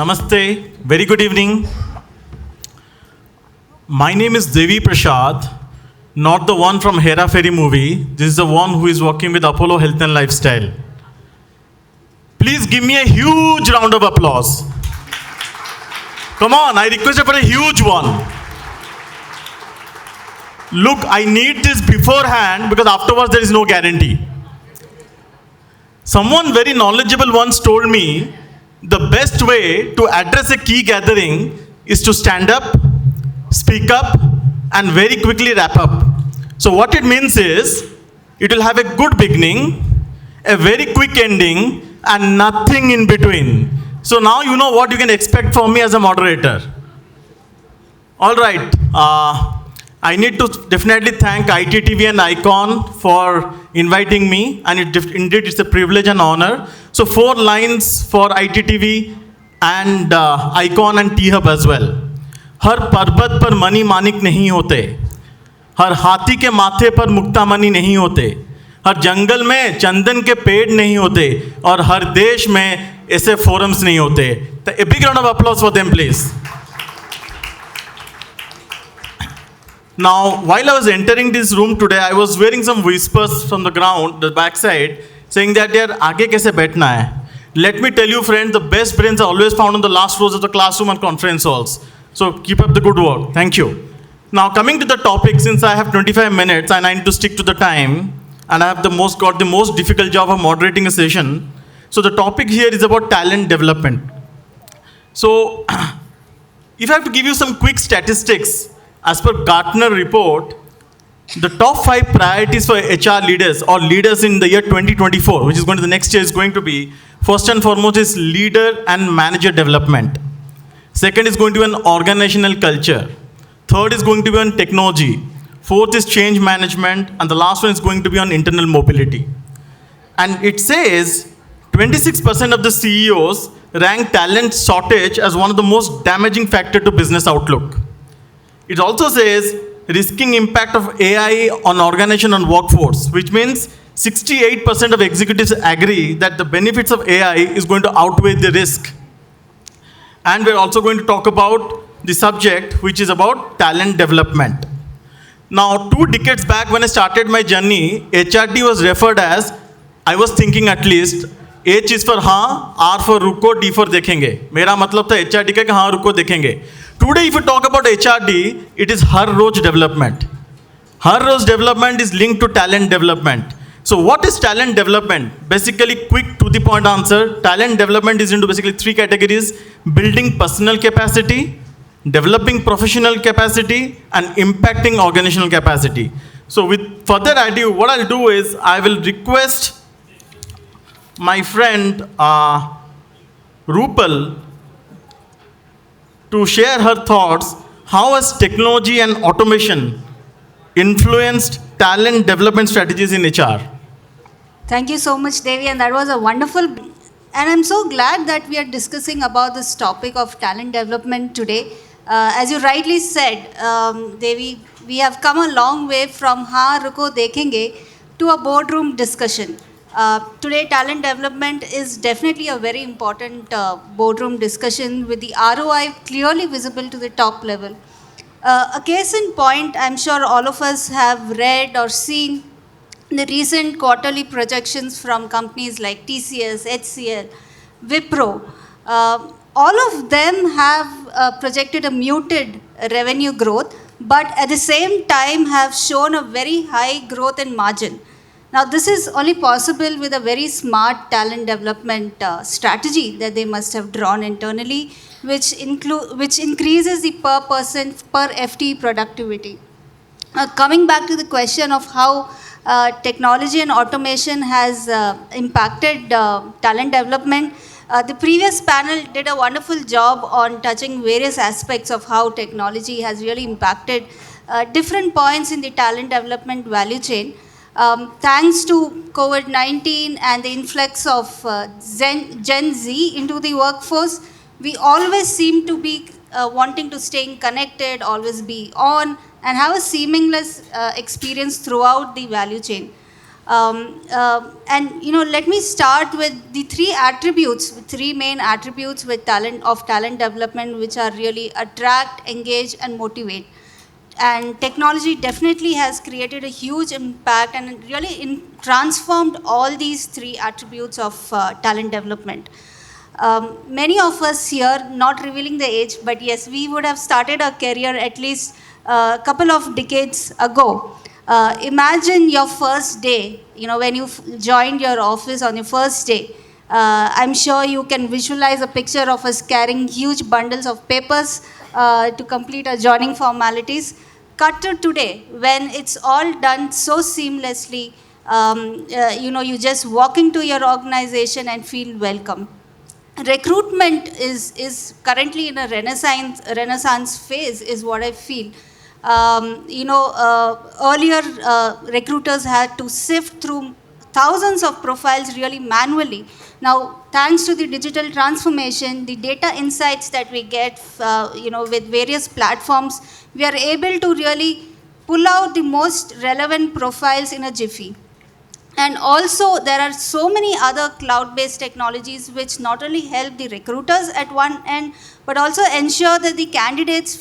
Namaste. Very good evening. My name is Devi Prasad, not the one from Hera Fairy movie. This is the one who is working with Apollo Health and Lifestyle. Please give me a huge round of applause. Come on, I request you for a huge one. Look, I need this beforehand because afterwards there is no guarantee. Someone very knowledgeable once told me the best way to address a key gathering is to stand up, speak up, and very quickly wrap up. So what it means is, it will have a good beginning, a very quick ending, and nothing in between. So now you know what you can expect from me as a moderator. All right. I need to definitely thank ITTV and ICON for inviting me, and indeed it's a privilege and honor. So 4 lines for ITTV and ICON and T-Hub as well. हर पर्वत पर money Manik नहीं होते, हर हाथी के माथे पर मुक्ता money नहीं होते, हर जंगल में चंदन के पेड़ नहीं होते, और हर देश में ऐसे forums नहीं होते. A big round of applause for them, please. Now, while I was entering this room today, I was hearing some whispers from the ground, the backside, saying that यार आगे कैसे बैठना है. Let me tell you, friends, the best brains are always found on the last rows of the classroom and conference halls. So keep up the good work. Thank you. Now, coming to the topic, since I have 25 minutes and I need to stick to the time, and I have got the most difficult job of moderating a session. So the topic here is about talent development. So if I have to give you some quick statistics, as per Gartner report, the top 5 priorities for HR leaders or leaders in the year 2024, which is going to the next year, is going to be, first and foremost is leader and manager development. Second is going to be an organizational culture. Third is going to be on technology. Fourth is change management. And the last one is going to be on internal mobility. And it says 26% of the CEOs rank talent shortage as one of the most damaging factors to business outlook. It also says risking impact of AI on organization and workforce, which means 68% of executives agree that the benefits of AI is going to outweigh the risk. And we're also going to talk about the subject, which is about talent development. Now, 2 decades back when I started my journey, HRD was referred as, I was thinking at least, H is for हाँ, R for रुको, D for देखेंगे. मेरा मतलब था HRD का कि हाँ रुको देखेंगे. Today, if you talk about HRD, it is her rose development. Her rose development is linked to talent development. So what is talent development? Basically, quick to the point answer. Talent development is into basically 3 categories: building personal capacity, developing professional capacity, and impacting organizational capacity. So with further ado, what I'll do is I will request my friend Rupal to share her thoughts. How has technology and automation influenced talent development strategies in HR? Thank you so much, Devi, and that was a wonderful, and I'm so glad that we are discussing about this topic of talent development today. As you rightly said, Devi, we have come a long way from हाँ रुको देखेंगे to a boardroom discussion. Today, talent development is definitely a very important boardroom discussion with the ROI clearly visible to the top level. A case in point, I'm sure all of us have read or seen the recent quarterly projections from companies like TCS, HCL, Wipro. All of them have projected a muted revenue growth, but at the same time have shown a very high growth in margin. Now, this is only possible with a very smart talent development strategy that they must have drawn internally, which increases the per person, per FTE productivity. Coming back to the question of how technology and automation has impacted talent development, the previous panel did a wonderful job on touching various aspects of how technology has really impacted different points in the talent development value chain. Thanks to COVID-19 and the influx of Gen Z into the workforce, we always seem to be wanting to stay connected, always be on, and have a seamless experience throughout the value chain. And let me start with the three main attributes with talent development, which are really attract, engage, and motivate. And technology definitely has created a huge impact and it really transformed all these three attributes of talent development. Many of us here, not revealing the age, but yes, we would have started our career at least a couple of decades ago. Imagine your first day, when you joined your office on your first day. I'm sure you can visualize a picture of us carrying huge bundles of papers to complete our joining formalities. Cut to today, when it's all done so seamlessly, you just walk into your organization and feel welcome. Recruitment is currently in a renaissance phase, is what I feel. Earlier recruiters had to sift through thousands of profiles really manually. Now, thanks to the digital transformation, the data insights that we get, with various platforms, we are able to really pull out the most relevant profiles in a jiffy. And also, there are so many other cloud-based technologies which not only help the recruiters at one end, but also ensure that the candidates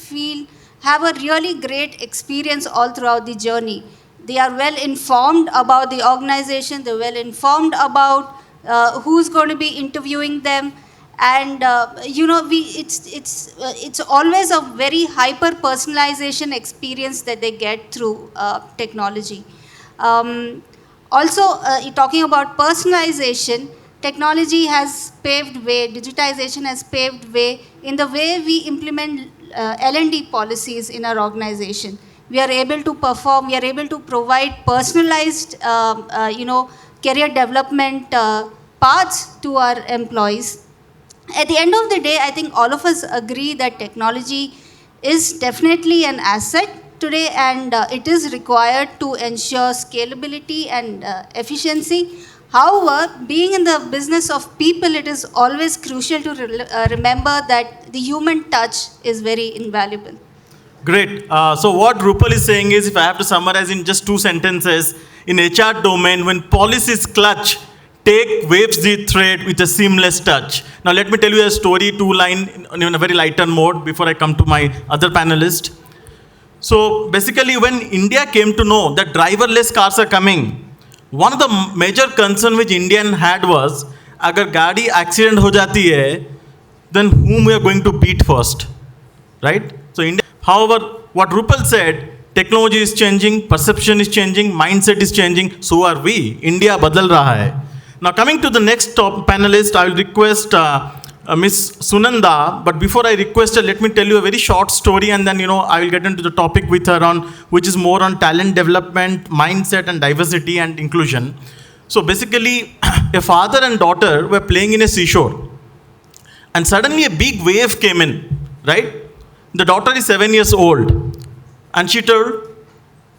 have a really great experience all throughout the journey. They are well informed about the organization, they're well informed about who's going to be interviewing them. And it's always a very hyper personalization experience that they get through technology. Also, talking about personalization, technology has paved way, digitization has paved way in the way we implement L&D policies in our organization. We are able to perform, we are able to provide personalized, career development paths to our employees. At the end of the day, I think all of us agree that technology is definitely an asset today, and it is required to ensure scalability and efficiency. However, being in the business of people, it is always crucial to remember that the human touch is very invaluable. Great. So what Rupal is saying is, if I have to summarize in just two sentences, in HR domain, when policies clutch, take waves the thread with a seamless touch. Now let me tell you a story, two line in a very lighter mode before I come to my other panelist. So basically, when India came to know that driverless cars are coming, one of the major concern which Indian had was, अगर गाड़ी accident हो जाती है, then whom we are going to beat first, right? So India. However, what Rupal said, technology is changing, perception is changing, mindset is changing. So are we. India बदल रहा है. Now coming to the next top panelist, I will request Miss Sunanda, but before I request her, let me tell you a very short story, and then I will get into the topic with her on which is more on talent development, mindset, and diversity and inclusion. So basically, a father and daughter were playing in a seashore, and suddenly a big wave came in. Right, the daughter is 7 years old, and she told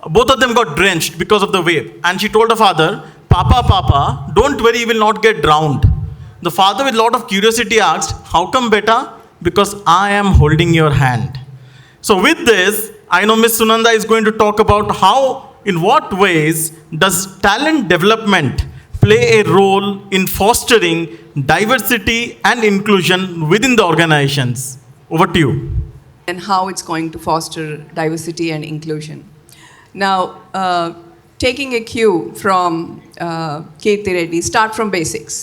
both of them got drenched because of the wave, and she told her father, "Papa, don't worry, you will not get drowned." The father, with a lot of curiosity, asked, "How come, beta?" "Because I am holding your hand." So with this, I know Ms. Sunanda is going to talk about how, in what ways does talent development play a role in fostering diversity and inclusion within the organizations. Over to you. And how it's going to foster diversity and inclusion. Now, taking a cue from Kirti Reddy, start from basics.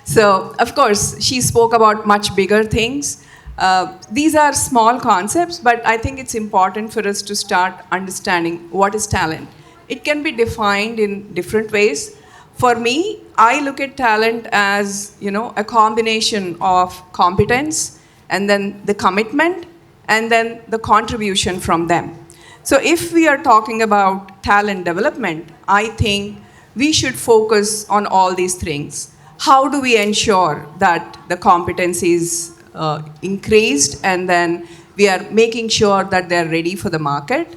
So, of course, she spoke about much bigger things. These are small concepts, but I think it's important for us to start understanding what is talent. It can be defined in different ways. For me, I look at talent as, a combination of competence and then the commitment and then the contribution from them. So if we are talking about talent development, I think we should focus on all these things. How do we ensure that the competence is increased and then we are making sure that they're ready for the market,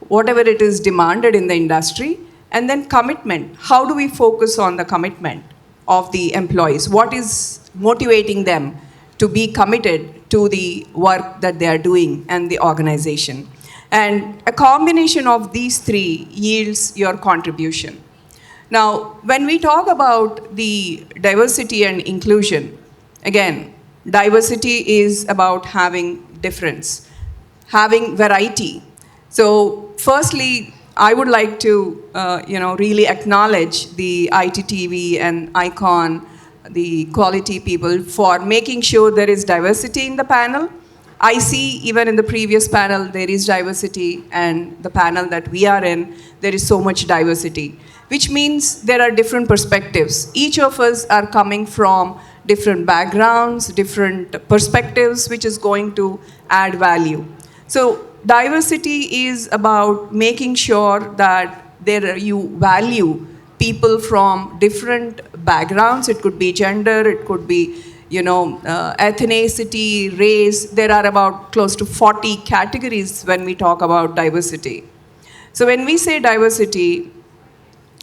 whatever it is demanded in the industry, and then commitment. How do we focus on the commitment of the employees? What is motivating them to be committed to the work that they are doing and the organization? And a combination of these three yields your contribution. Now, when we talk about the diversity and inclusion, again, diversity is about having difference, having variety. So, firstly, I would like to, really acknowledge the ITTV and ICON, the quality people, for making sure there is diversity in the panel. I see even in the previous panel there is diversity, and the panel that we are in, there is so much diversity, which means there are different perspectives. Each of us are coming from different backgrounds, different perspectives, which is going to add value. So diversity is about making sure that you value people from different backgrounds. It could be gender, it could be ethnicity, race. There are about close to 40 categories when we talk about diversity. So when we say diversity,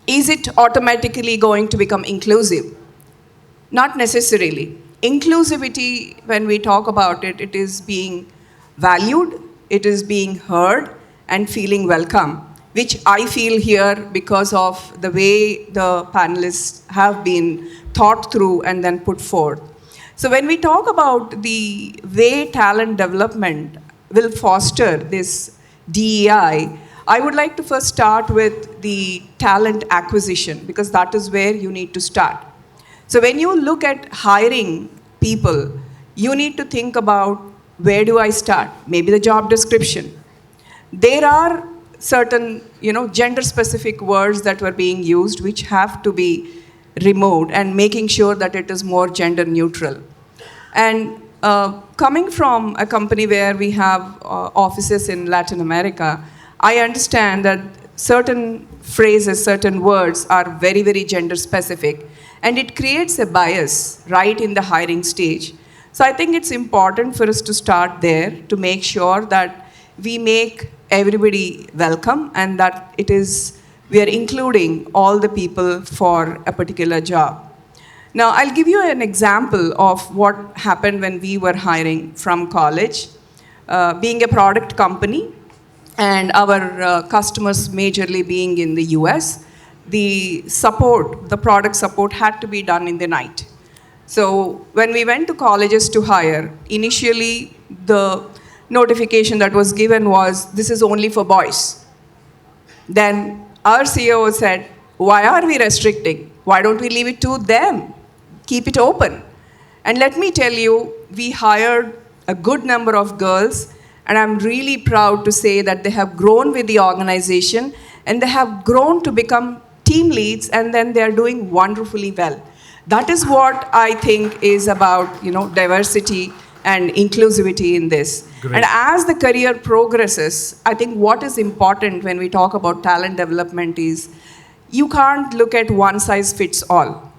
is it automatically going to become inclusive? Not necessarily. Inclusivity, when we talk about it, it is being valued, it is being heard, and feeling welcome, which I feel here because of the way the panelists have been thought through and then put forth. So when we talk about the way talent development will foster this DEI, I would like to first start with the talent acquisition, because that is where you need to start. So when you look at hiring people, you need to think about, where do I start? Maybe the job description. There are certain, gender-specific words that were being used, which have to be removed, and making sure that it is more gender neutral. And coming from a company where we have offices in Latin America, I understand that certain phrases, certain words are very, very gender specific, and it creates a bias right in the hiring stage. So I think it's important for us to start there to make sure that we make everybody welcome, and that we are including all the people for a particular job. Now, I'll give you an example of what happened when we were hiring from college. Being a product company, and our customers majorly being in the US, the product support had to be done in the night. So when we went to colleges to hire, initially the notification that was given was, this is only for boys. Then our CEO said, why are we restricting? Why don't we leave it to them? Keep it open. And let me tell you, we hired a good number of girls, and I'm really proud to say that they have grown with the organization, and they have grown to become team leads, and then they are doing wonderfully well. That is what I think is about, diversity and inclusivity in this. Great. And as the career progresses, I think what is important when we talk about talent development is, you can't look at one size fits all.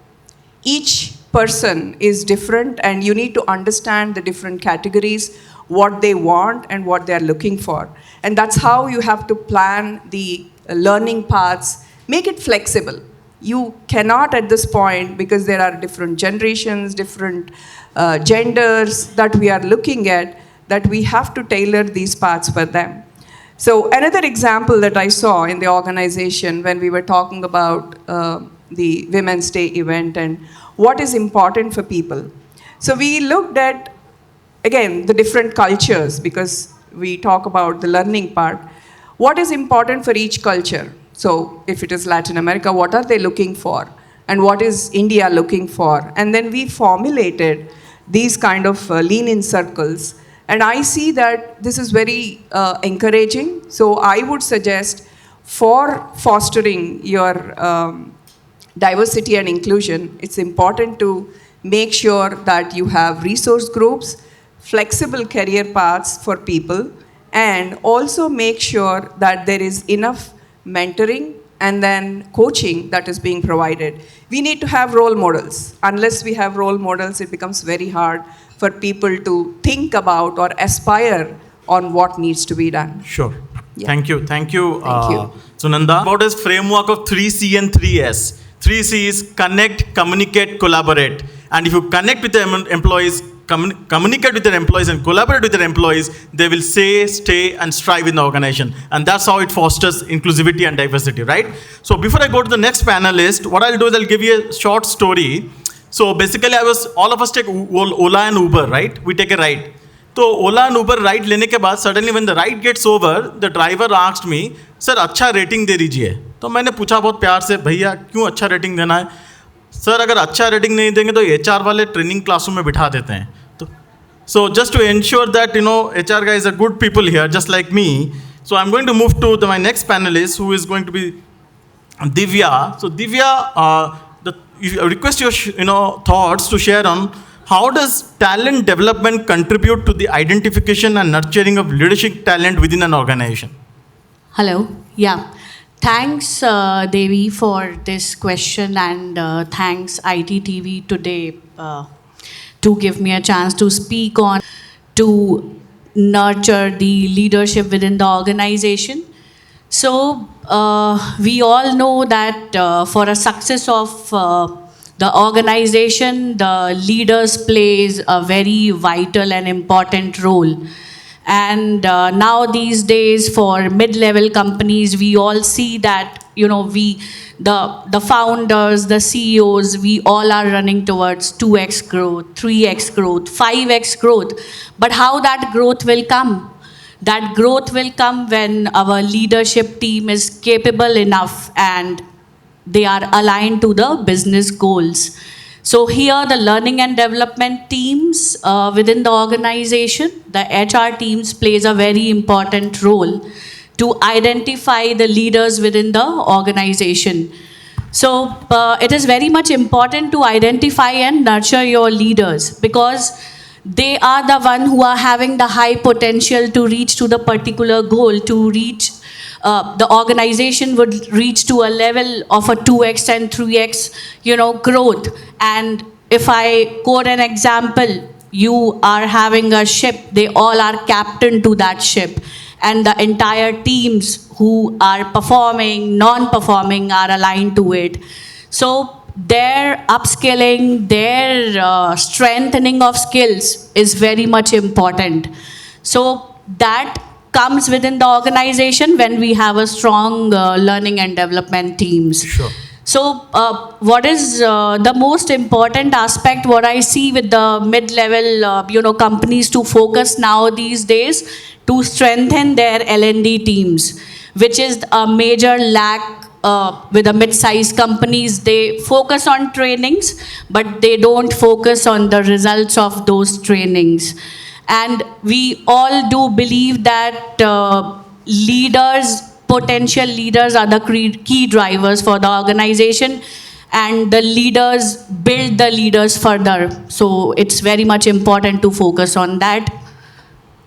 Each person is different, and you need to understand the different categories, what they want and what they are looking for. And that's how you have to plan the learning paths, make it flexible. You cannot at this point, because there are different generations, different genders that we are looking at, that we have to tailor these paths for them. So another example that I saw in the organization when we were talking about the Women's Day event and what is important for people. So we looked at, again, the different cultures, because we talk about the learning part. What is important for each culture? So if it is Latin America, what are they looking for? And what is India looking for? And then we formulated these kind of lean-in circles. And I see that this is very encouraging. So I would suggest, for fostering your diversity and inclusion, it's important to make sure that you have resource groups, flexible career paths for people, and also make sure that there is enough mentoring and then coaching that is being provided. We need to have role models. Unless we have role models, it becomes very hard for people to think about or aspire on what needs to be done. Sure. Yeah. Thank you. Thank you. Sunanda. About his framework of 3C and 3S. 3C is connect, communicate, collaborate. And if you connect with the employees, communicate with their employees and collaborate with their employees, they will say, stay, and strive in the organization. And that's how it fosters inclusivity and diversity, right? So before I go to the next panelist, what I'll do is I'll give you a short story. So basically, all of us take Ola and Uber, right? We take a ride. So Ola and Uber ride लेने के बाद suddenly when the ride gets over, the driver asked me, sir अच्छा rating दे दीजिए. तो मैंने पूछा बहुत प्यार से, भैया क्यों अच्छा रेटिंग देना है? सर अगर अच्छा रेटिंग नहीं देंगे तो HR वाले ट्रेनिंग क्लासरूम में बिठा देते हैं. तो so just to ensure that HR guys are good people here, just like me. So I'm going to move to my next panelist, who is going to be Divya. So Divya, I request your thoughts to share on how does talent development contribute to the identification and nurturing of leadership talent within an organization? Hello. Yeah. Thanks, Devi, for this question, and thanks ITTV today to give me a chance to speak on to nurture the leadership within the organization. So we all know that for a success of the organization, the leaders plays a very vital and important role. And now these days for mid-level companies, we all see that, the founders, the CEOs, we all are running towards 2x growth, 3x growth, 5x growth. But how that growth will come? That growth will come when our leadership team is capable enough and they are aligned to the business goals. So here the learning and development teams within the organization, the HR teams plays a very important role to identify the leaders within the organization. So it is very much important to identify and nurture your leaders, because they are the one who are having the high potential to reach to the particular goal, to reach the organization would reach to a level of a 2x and 3x, growth. And if I quote an example, you are having a ship, they all are captain to that ship. And the entire teams who are performing, non-performing are aligned to it. So their upskilling, their strengthening of skills is very much important. So that comes within the organization when we have a strong learning and development teams. Sure. So what is the most important aspect, what I see with the mid-level companies to focus now these days, to strengthen their L&D teams, which is a major lack with the mid-sized companies. They focus on trainings, but they don't focus on the results of those trainings. And we all do believe that potential leaders are the key drivers for the organization, and the leaders build the leaders further. So it's very much important to focus on that.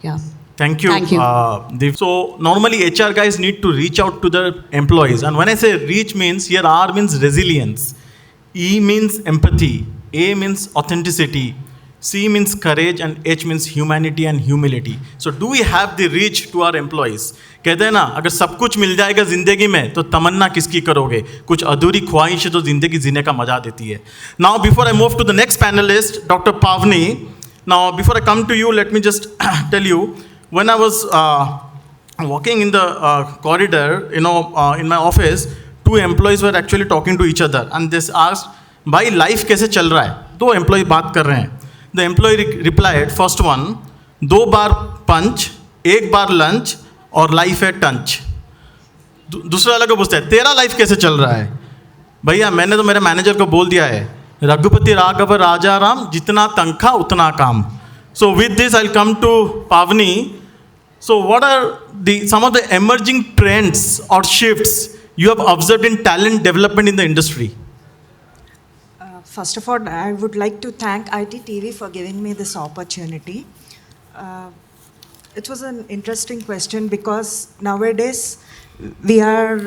Yeah. Thank you. Thank you. So normally HR guys need to reach out to the employees. And when I say reach means, here R means resilience. E means empathy. A means authenticity. C means courage, and H means humanity and humility. So do we have the reach to our employees? कहते हैं ना, अगर सब कुछ मिल जाएगा जिंदगी में तो तमन्ना किसकी करोगे? कुछ अधूरी ख्वाहिश तो जिंदगी जीने का मजा देती है. Now before I move to the next panelist, Dr. Pavni. Now before I come to you, let me just tell you, when I was walking in the corridor, in my office, two employees were actually talking to each other, and they asked, "भाई life कैसे चल रहा है?" दो employee बात कर रहे हैं. The employee replied, first one, 2 bar punch, 1 bar lunch और लाइफ है टंच. दूसरा वाला को पूछता है, तेरा लाइफ कैसे चल रहा है? भैया मैंने तो मेरे मैनेजर को बोल दिया है, रघुपति राघव राजा राम, जितना तनख्वाह उतना काम. So with this I'll come to Pavni. So what are some of the emerging trends or shifts you have observed in talent development in the industry? First of all, I would like to thank ITTV for giving me this opportunity. It was an interesting question because nowadays we are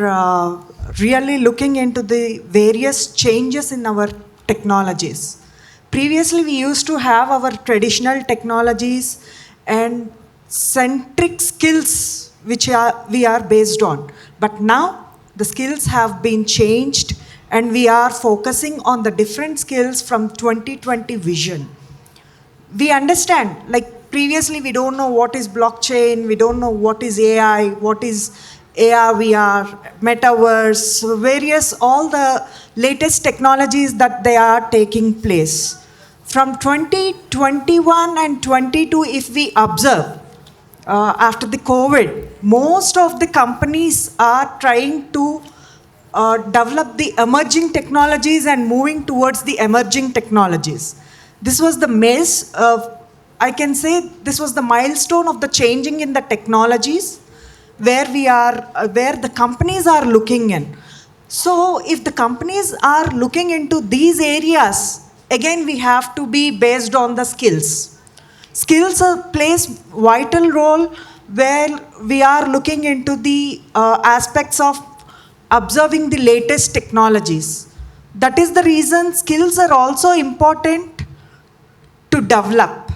really looking into the various changes in our technologies. Previously, we used to have our traditional technologies and centric skills which we are based on. But now the skills have been changed, and we are focusing on the different skills from 2020 vision. we understand, like previously we don't know what is blockchain, we don't know what is AI, what is AR, VR, metaverse, various, all the latest technologies that they are taking place. From 2021 and 22, if we observe, after the COVID, most of the companies are trying to develop the emerging technologies and moving towards the emerging technologies. This was the maze of, I can say, this was the milestone of the changing in the technologies where we are, where the companies are looking in. So if the companies are looking into these areas, again we have to be based on the skills. Skills plays vital role where we are looking into the aspects of observing the latest technologies. That is the reason skills are also important to develop.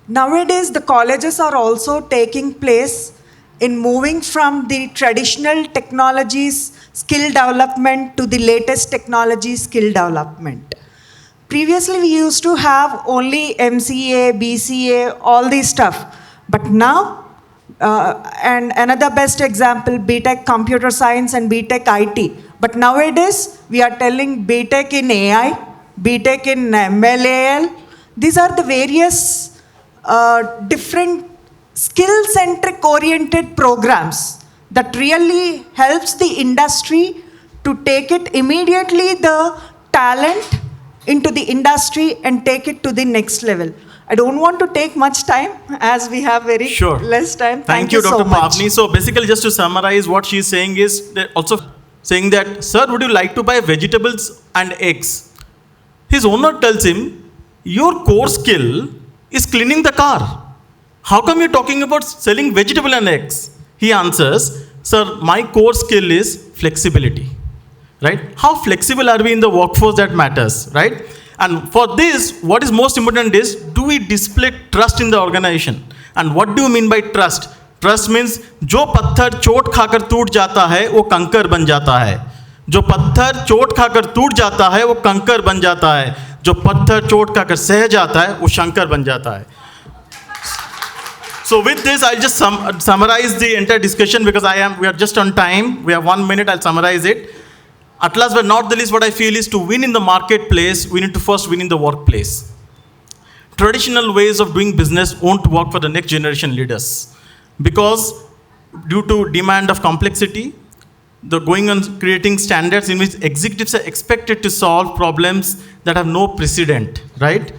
Nowadays, the colleges are also taking place in moving from the traditional technologies skill development to the latest technology skill development. Previously, we used to have only MCA, BCA, all these stuff. But now, and another best example, BTech Computer Science and BTech IT. But nowadays, we are telling BTech in AI, BTech in MLAL. These are the various different skill-centric oriented programs that really helps the industry to take it immediately, the talent into the industry and take it to the next level. I don't want to take much time as we have very less time. Thank you, Dr. so much. Pavni. So basically, just to summarize, what she's saying is that also saying that, sir, would you like to buy vegetables and eggs? His owner tells him, your core skill is cleaning the car. How come you're talking about selling vegetable and eggs? He answers, sir, my core skill is flexibility. Right? How flexible are we in the workforce that matters, right? And for this, what is most important is, do we display trust in the organization? And what do you mean by trust? Trust means, जो पत्थर चोट खाकर टूट जाता है, वो कंकर बन जाता है. जो पत्थर चोट खाकर टूट जाता है, वो कंकर बन जाता है. जो पत्थर चोट खाकर सह जाता है, वो शंकर बन जाता है. So with this, I'll just summarize the entire discussion because we are just on time. We have 1 minute, I'll summarize it. At last but not the least, what I feel is to win in the marketplace, we need to first win in the workplace. Traditional ways of doing business won't work for the next generation leaders because due to demand of complexity, the going on creating standards in which executives are expected to solve problems that have no precedent, right?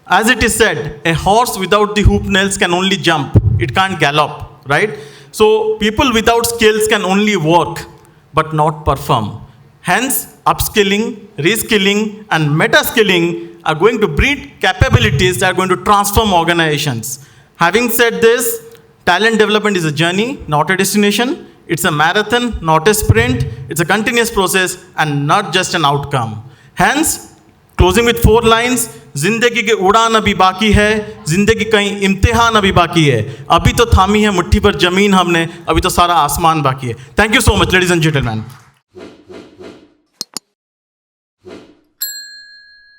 As it is said, a horse without the hoop nails can only jump. It can't gallop, right? So people without skills can only work, but not perform. Hence, upskilling, reskilling, and meta-skilling are going to breed capabilities that are going to transform organizations. Having said this, talent development is a journey, not a destination. It's a marathon, not a sprint. It's a continuous process and not just an outcome. Hence, closing with 4 lines, जिंदगी के उड़ान अभी बाकी है, जिंदगी कहीं इम्तिहान अभी बाकी है, अभी तो थामी है मुट्ठी पर जमीन हमने, अभी तो सारा आसमान बाकी है. Thank you so much, ladies and gentlemen.